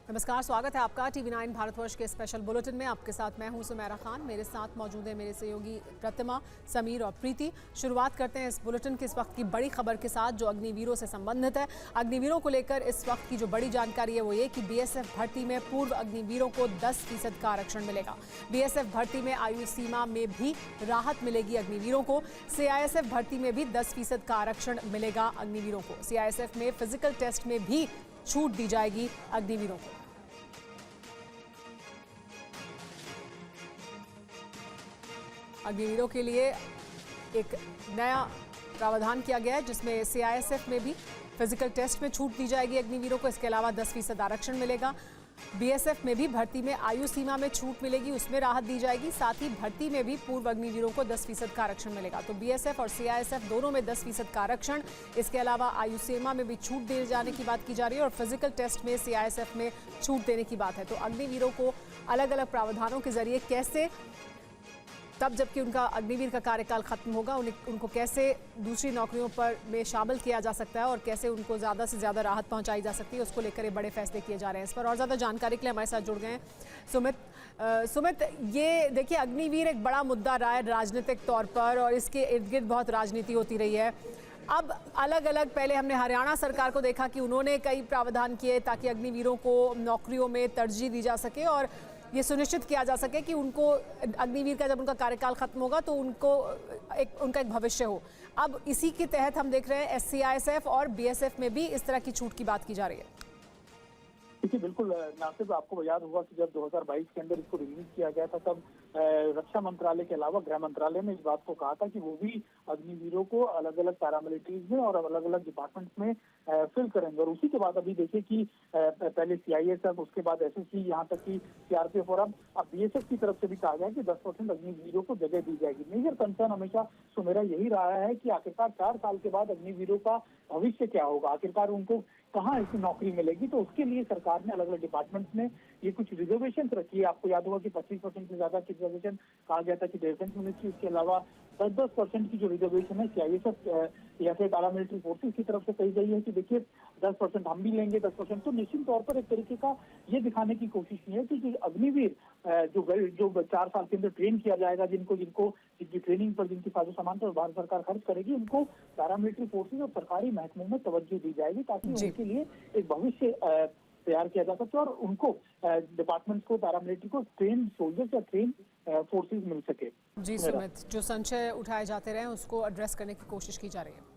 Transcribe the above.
नमस्कार, स्वागत है आपका TV9 भारतवर्ष के स्पेशल बुलेटिन में। आपके साथ मैं हूं सुमेरा खान। मेरे साथ मौजूद है मेरे सहयोगी प्रतिमा, समीर और प्रीति। शुरुआत करते हैं इस बुलेटिन की इस वक्त की बड़ी खबर के साथ जो अग्निवीरों से संबंधित है। अग्निवीरों को लेकर इस वक्त की जो बड़ी जानकारी है वो ये कि BSF भर्ती में पूर्व अग्निवीरों को 10% का आरक्षण मिलेगा। BSF भर्ती में आयु सीमा में भी राहत मिलेगी अग्निवीरों को। CISF भर्ती में भी 10% का आरक्षण मिलेगा अग्निवीरों को। CISF में फिजिकल टेस्ट में भी छूट दी जाएगी अग्निवीरों को। अग्निवीरों के लिए एक नया प्रावधान किया गया है जिसमें CISF में भी फिजिकल टेस्ट में छूट दी जाएगी अग्निवीरों को। इसके अलावा 10% आरक्षण मिलेगा। BSF में भी भर्ती में आयु सीमा में छूट मिलेगी, उसमें राहत दी जाएगी। साथ ही भर्ती में भी पूर्व अग्निवीरों को 10% का आरक्षण मिलेगा। तो BSF और CISF दोनों में 10% का आरक्षण। इसके अलावा आयु सीमा में भी छूट दिए जाने की बात की जा रही है और फिजिकल टेस्ट में CISF में छूट देने की बात है। तो अग्निवीरों को अलग अलग प्रावधानों के जरिए कैसे, तब जबकि उनका अग्निवीर का कार्यकाल खत्म होगा, उनको कैसे दूसरी नौकरियों पर में शामिल किया जा सकता है और कैसे उनको ज़्यादा से ज़्यादा राहत पहुंचाई जा सकती है, उसको लेकर ये बड़े फैसले किए जा रहे हैं। इस पर और ज़्यादा जानकारी के लिए हमारे साथ जुड़ गए हैं सुमित। ये देखिए, अग्निवीर एक बड़ा मुद्दा रहा है राजनीतिक तौर पर और इसके इर्द गिर्द बहुत राजनीति होती रही है। अब अलग अलग, पहले हमने हरियाणा सरकार को देखा कि उन्होंने कई प्रावधान किए ताकि अग्निवीरों को नौकरियों में तरजीह दी जा सके और ये सुनिश्चित किया जा सके कि उनको अग्निवीर का जब उनका कार्यकाल खत्म होगा तो उनका एक भविष्य हो। अब इसी के तहत हम देख रहे हैं CISF और BSF में भी इस तरह की छूट की बात की जा रही है। देखिए, बिल्कुल नासिब, आपको याद होगा कि जब 2022 के अंदर इसको रिलीज किया गया था तब रक्षा मंत्रालय के अलावा गृह मंत्रालय ने इस बात को कहा था कि वो भी अग्निवीरों को अलग अलग पैरामिलिट्रीज में और अलग अलग डिपार्टमेंट्स में फिल करेंगे। और उसी के बाद अभी देखिए कि पहले CISF, उसके बाद SSC, यहाँ तक कि CRPF और अब BSF की तरफ से भी कहा गया कि 10% अग्निवीरों को जगह दी जाएगी। मेजर कंसर्न हमेशा सुमेरा यही रहा है कि आखिरकार 4 साल के बाद अग्निवीरों का भविष्य क्या होगा, आखिरकार उनको कहाँ ऐसी नौकरी मिलेगी। तो उसके लिए सरकार ने अलग अलग डिपार्टमेंट्स में ये कुछ रिजर्वेशन रखी है। आपको याद होगा कि 25% से ज्यादा की रिजर्वेशन कहा गया था कि डिफेंस मिनिस्ट्री, इसके अलावा 10% की जो रिजर्वेशन है CISF या फिर पैरामिलिट्री फोर्सेस की तरफ से कही गई है कि देखिए 10% हम भी लेंगे, 10%। तो निश्चित तौर पर एक तरीके का ये दिखाने की कोशिश की है कि जो अग्निवीर जो 4 साल के अंदर ट्रेन किया जाएगा, जिनकी ट्रेनिंग पर, जिनकी साजो सामान पर भारत सरकार खर्च करेगी, उनको पैरामिलिट्री फोर्सेस और सरकारी महकमों में तवज्जो दी जाएगी ताकि उनके लिए एक भविष्य तैयार किया जा सके और उनको डिपार्टमेंट्स को, पैरामिलिट्री को ट्रेन सोल्जर्स या ट्रेन फोर्सेस मिल सके। जी सुमित, जो संशय उठाए जाते रहे उसको एड्रेस करने की कोशिश की जा रही है।